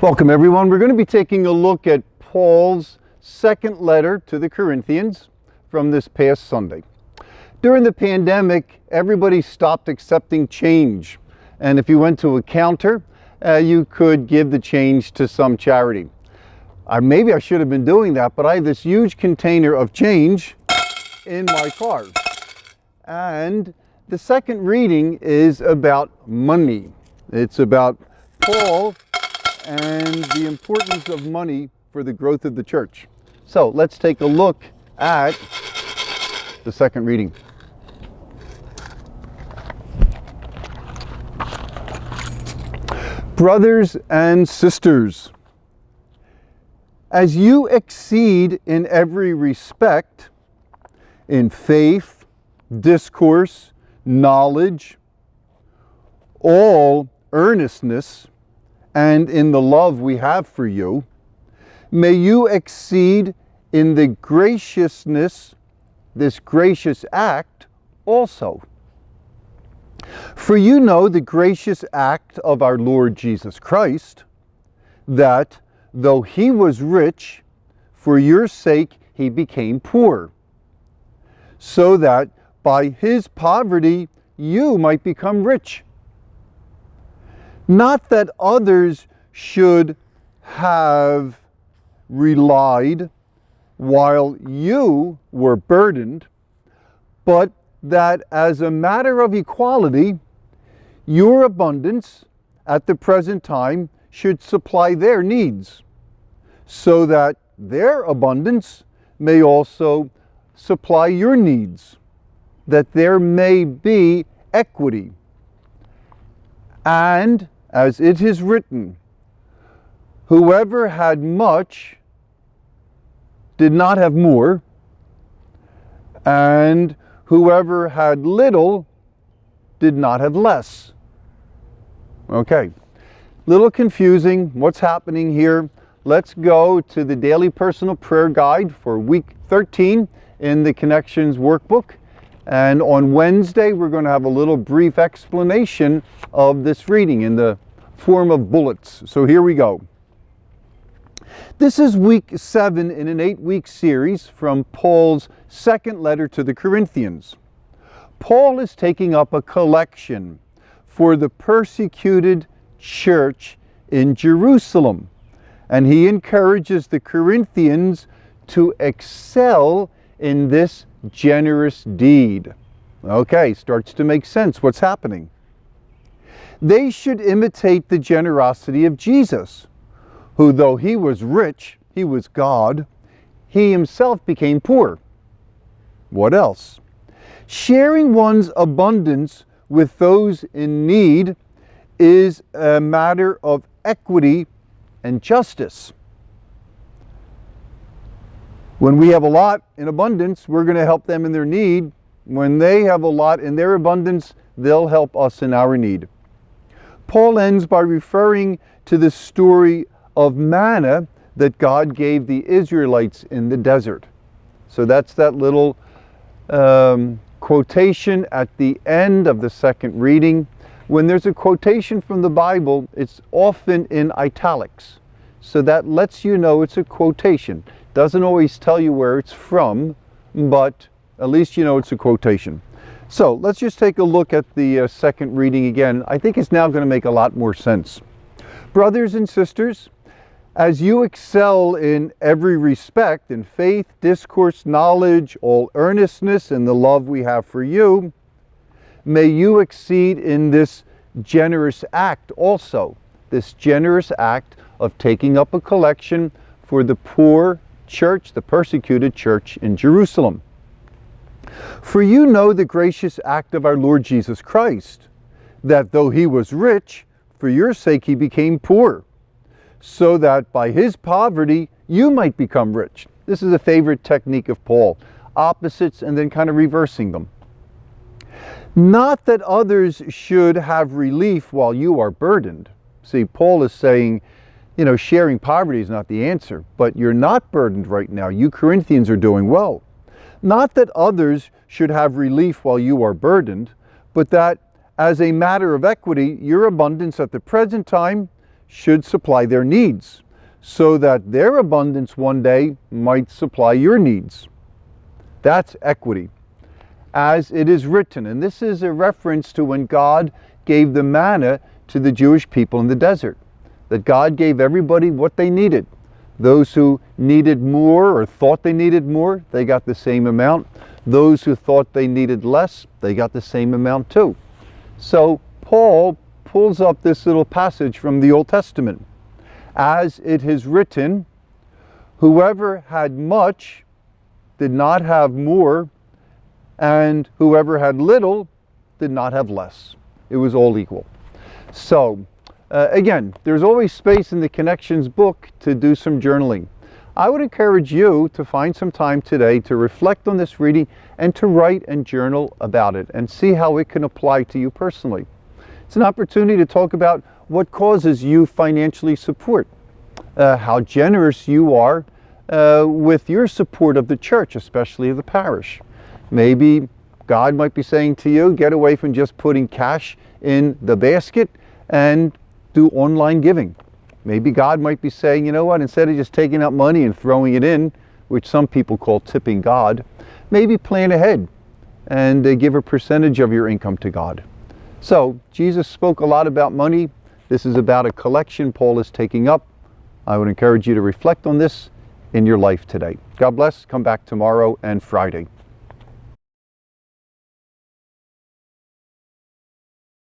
Welcome everyone. We're going to be taking a look at Paul's second letter to the Corinthians from this past Sunday. During the pandemic, everybody stopped accepting change. And if you went to a counter, you could give the change to some charity. Maybe I should have been doing that, but I have this huge container of change in my car. And the second reading is about money. It's about Paul and the importance of money for the growth of the church. So let's take a look at the second reading. Brothers and sisters, as you exceed in every respect, in faith, discourse, knowledge, all earnestness, and in the love we have for you, may you exceed in the graciousness, this gracious act also. For you know the gracious act of our Lord Jesus Christ, that though he was rich, for your sake he became poor, so that by his poverty you might become rich. Not that others should have relied while you were burdened, but that as a matter of equality, your abundance at the present time should supply their needs, so that their abundance may also supply your needs, that there may be equity. And as it is written, whoever had much did not have more, and whoever had little did not have less. Okay, little confusing. What's happening here? Let's go to the Daily Personal Prayer Guide for week 13 in the Connections workbook. And on Wednesday, we're going to have a little brief explanation of this reading in the form of bullets. So here we go. This is week 7 in an 8-week series from Paul's second letter to the Corinthians. Paul is taking up a collection for the persecuted church in Jerusalem, and he encourages the Corinthians to excel in this generous deed. Okay, starts to make sense what's happening. They should imitate the generosity of Jesus, who though he was rich, he was God, he himself became poor. What else? Sharing one's abundance with those in need is a matter of equity and justice. When we have a lot in abundance, we're going to help them in their need. When they have a lot in their abundance, they'll help us in our need. Paul ends by referring to the story of manna that God gave the Israelites in the desert. So that's that little quotation at the end of the second reading. When there's a quotation from the Bible, it's often in italics. So that lets you know it's a quotation. Doesn't always tell you where it's from, but at least you know it's a quotation. So let's just take a look at the second reading again. I think it's now going to make a lot more sense. Brothers and sisters, as you excel in every respect, in faith, discourse, knowledge, all earnestness, and the love we have for you, may you exceed in this generous act also, this generous act of taking up a collection for the poor church, the persecuted church in Jerusalem. For you know the gracious act of our Lord Jesus Christ, that though he was rich, for your sake he became poor, so that by his poverty you might become rich. This is a favorite technique of Paul, opposites and then kind of reversing them. Not that others should have relief while you are burdened. See, Paul is saying, sharing poverty is not the answer, but you're not burdened right now. You Corinthians are doing well. Not that others should have relief while you are burdened, but that as a matter of equity, your abundance at the present time should supply their needs, so that their abundance one day might supply your needs. That's equity. As it is written, and this is a reference to when God gave the manna to the Jewish people in the desert, that God gave everybody what they needed. Those who needed more or thought they needed more, they got the same amount. Those who thought they needed less, they got the same amount too. So Paul pulls up this little passage from the Old Testament. As it is written, whoever had much did not have more, and whoever had little did not have less. It was all equal. So, again, there's always space in the Connections book to do some journaling. I would encourage you to find some time today to reflect on this reading and to write and journal about it and see how it can apply to you personally. It's an opportunity to talk about what causes you financially support, how generous you are with your support of the church, especially of the parish. Maybe God might be saying to you, get away from just putting cash in the basket and do online giving. Maybe God might be saying, you know what, instead of just taking out money and throwing it in, which some people call tipping God, maybe plan ahead and give a percentage of your income to God. So, Jesus spoke a lot about money. This is about a collection Paul is taking up. I would encourage you to reflect on this in your life today. God bless. Come back tomorrow and Friday.